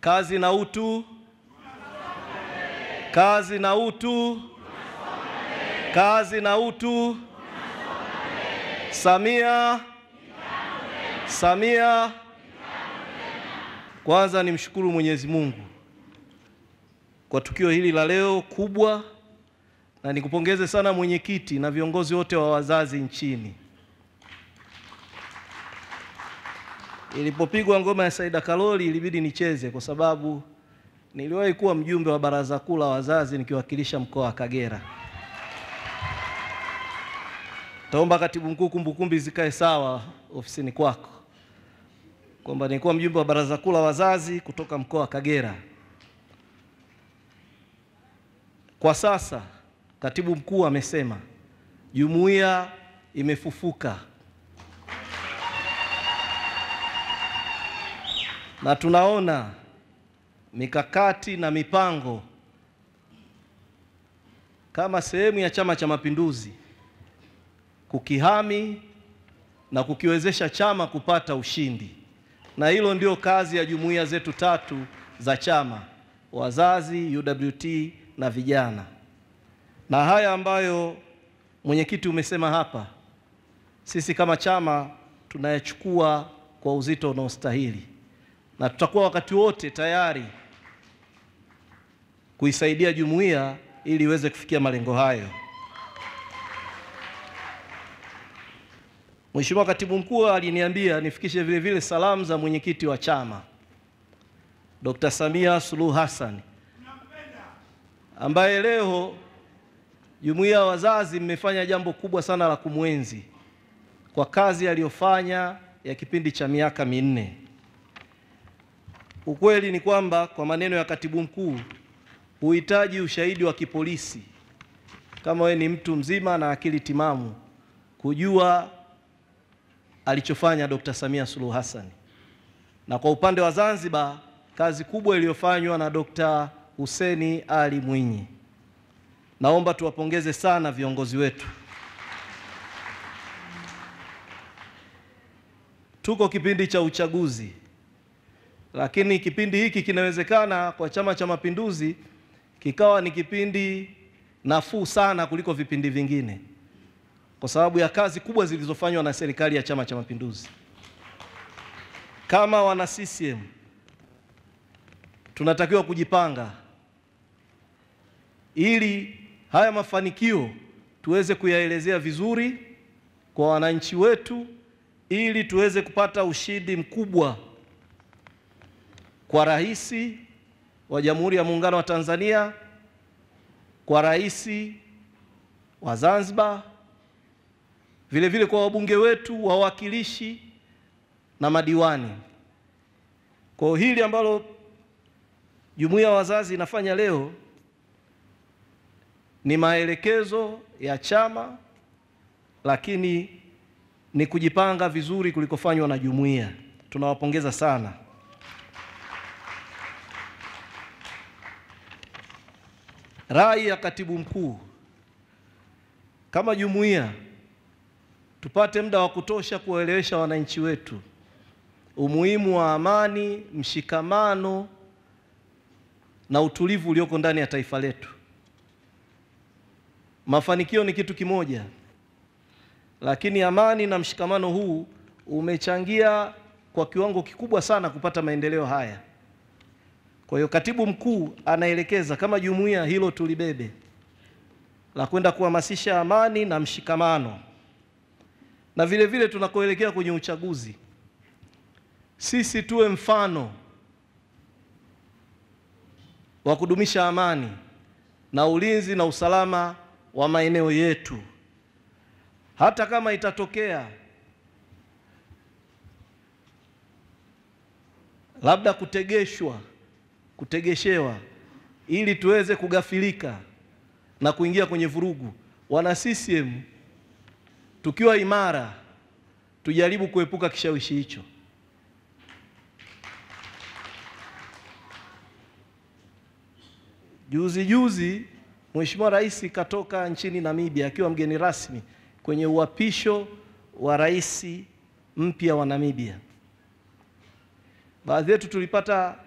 Kazi na utu. Kazi na utu. Kazi na utu. Samia. Samia. Kwanza nimshukuru Mwenyezi Mungu kwa tukio hili la leo kubwa, na nikupongeze sana mwenyekiti na viongozi wote wa wazazi nchini. Ilipopigwa ngoma ya Saida Karoli ilibidi nicheze kwa sababu niliwahi kuwa mjumbe wa baraza kuu la wazazi nikiwakilisha mkoa wa Kagera. Taomba katibu mkuu kumbukumbu zikae sawa ofisini kwako, kwamba nilikuwa mjumbe wa baraza kuu la wazazi kutoka mkoa wa Kagera. Kwa sasa katibu mkuu amesema jumuiya imefufuka, na tunaona mikakati na mipango kama sehemu ya Chama cha Mapinduzi kukihami na kukiwezesha chama kupata ushindi. Na hilo ndio kazi ya jumuiya zetu tatu za chama: wazazi, UWT na vijana. Na haya ambayo mwenyekiti umesema hapa, sisi kama chama tunayachukua kwa uzito unaostahili, na tutakuwa wakati wote tayari kuisaidia jumuiya ili iweze kufikia malengo hayo. Mheshimiwa Katibu Mkuu aliniambia nifikishe vile vile salamu za mwenyekiti wa chama Dr. Samia Suluhu Hassan, ambaye leo jumuiya ya wazazi mmefanya jambo kubwa sana la kumwenzi kwa kazi aliyofanya ya kipindi cha miaka minne. Ukweli ni kwamba kwa maneno ya Katibu Mkuu, huhitaji ushahidi wa kipolisi kama wewe ni mtu mzima na akili timamu kujua alichofanya Dr. Samia Suluhu Hassan. Na kwa upande wa Zanzibar, kazi kubwa iliyofanywa na Dr. Hussein Ali Mwinyi. Naomba tuwapongeze sana viongozi wetu. Tuko kipindi cha uchaguzi, lakini kipindi hiki kinawezekana kwa Chama cha Mapinduzi kikawa ni kipindi nafuu sana kuliko vipindi vingine, kwa sababu ya kazi kubwa zilizofanywa na serikali ya Chama cha Mapinduzi. Kama wana CCM tunatakiwa kujipanga ili haya mafanikio tuweze kuyaelezea vizuri kwa wananchi wetu, ili tuweze kupata ushindi mkubwa kwa Rais wa Jamhuri ya Muungano wa Tanzania, kwa Rais wa Zanzibar, vile vile kwa wabunge wetu, wawakilishi na madiwani. Kwa hili ambalo jumuiya ya wazazi inafanya leo ni maelekezo ya chama, lakini ni kujipanga vizuri kulikofanywa na jumuiya. Tunawapongeza sana. Rai ya Katibu Mkuu, kama jumuiya tupate muda wa kutosha kuwaelewesha wananchi wetu umuhimu wa amani, mshikamano na utulivu ulioko ndani ya taifa letu. Mafanikio ni kitu kimoja, lakini amani na mshikamano huu umechangia kwa kiwango kikubwa sana kupata maendeleo haya. Kwa hiyo Katibu Mkuu anaelekeza kama jumuiya hilo tulibebe, la kwenda kuhamasisha amani na mshikamano. Na vile vile tunakoelekea kwenye uchaguzi, sisi tuwe mfano wa kudumisha amani na ulinzi na usalama wa maeneo yetu. Hata kama itatokea labda kutegeshewa ili tuweze kugafilika na kuingia kwenye vurugu, wana CCM tukiwa imara tujaribu kuepuka kishawishi hicho. Juzi Mheshimiwa Rais katoka nchini Namibia akiwa mgeni rasmi kwenye uapisho wa rais mpya wa Namibia. Baadhi yetu tulipata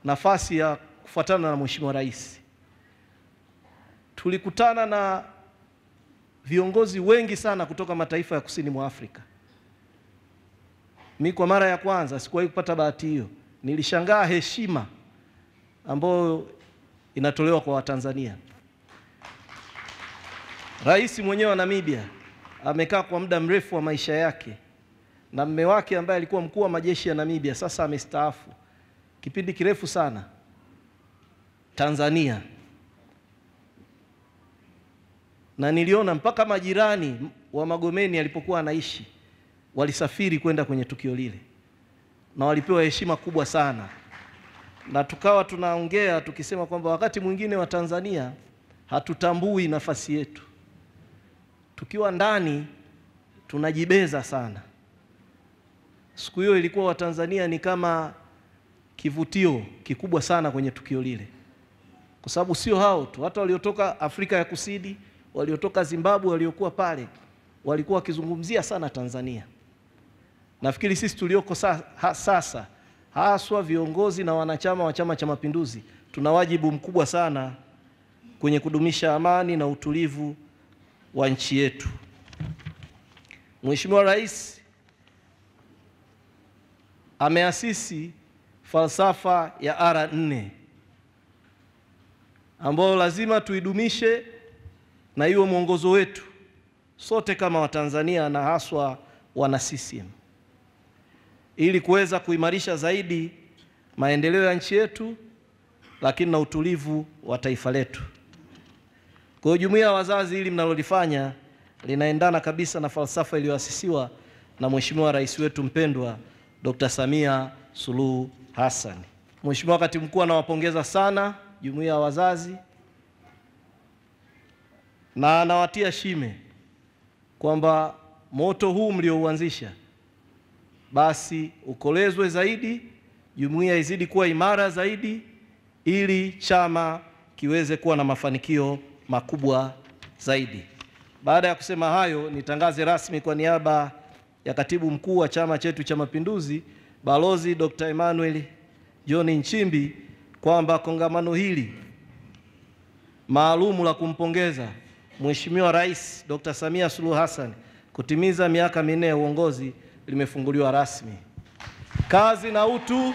nafasi ya kufuatana na Mheshimiwa Rais. Tulikutana na viongozi wengi sana kutoka mataifa ya kusini mwa Afrika. Mimi kwa mara ya kwanza sikuwahi kupata bahati hiyo. Nilishangaa heshima ambayo inatolewa kwa Watanzania. Rais mwenyewe wa Namibia amekaa kwa muda mrefu wa maisha yake, na mume wake ambaye alikuwa mkuu wa majeshi ya Namibia sasa amestaafu kipindi kirefu sana Tanzania. Na niliona mpaka majirani wa Magomeni alipokuwa anaishi walisafiri kwenda kwenye tukio lile, na walipewa heshima kubwa sana. Na tukawa tunaongea tukisema kwamba wakati mwingine wa Tanzania hatutambui nafasi yetu. Tukiwa ndani tunajibeza sana. Siku hiyo ilikuwa Watanzania ni kama kivutio kikubwa sana kwenye tukio lile, kwa sababu sio hao tu, hata waliotoka Afrika ya Kusini, waliotoka Zimbabwe, waliokuwa pale walikuwa wakizungumzia sana Tanzania. Nafikiri sisi tulioko sasa, haswa viongozi na wanachama wa Chama cha Mapinduzi, tuna wajibu mkubwa sana kwenye kudumisha amani na utulivu wa nchi yetu. Mheshimiwa Rais ameasisi falsafa ya R4 ambayo lazima tuidumishe na iwe mwongozo wetu sote kama Watanzania na haswa wana CCM, ili kuweza kuimarisha zaidi maendeleo ya nchi yetu, lakini na utulivu wa taifa letu. Kwa hiyo jumuiya ya wazazi, hili mnalolifanya linaendana kabisa na falsafa iliyoasisiwa na Mheshimiwa Rais wetu mpendwa Dr. Samia Suluhu Hassan. Mheshimiwa Katibu Mkuu anawapongeza sana jumuiya ya wazazi na anawatia shime kwamba moto huu mliouanzisha basi ukolezwe zaidi, jumuiya izidi kuwa imara zaidi, ili chama kiweze kuwa na mafanikio makubwa zaidi. Baada ya kusema hayo, nitangaze rasmi kwa niaba ya Katibu Mkuu wa chama chetu cha Mapinduzi, Balozi Dr. Emmanuel John Nchimbi, kwamba kongamano hili maalumu la kumpongeza Mheshimiwa Rais Dr. Samia Suluhu Hassan kutimiza miaka 4 ya uongozi limefunguliwa rasmi. Kazi na utu,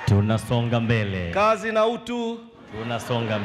tunasonga mbele. Kazi na utu, tunasonga mbele.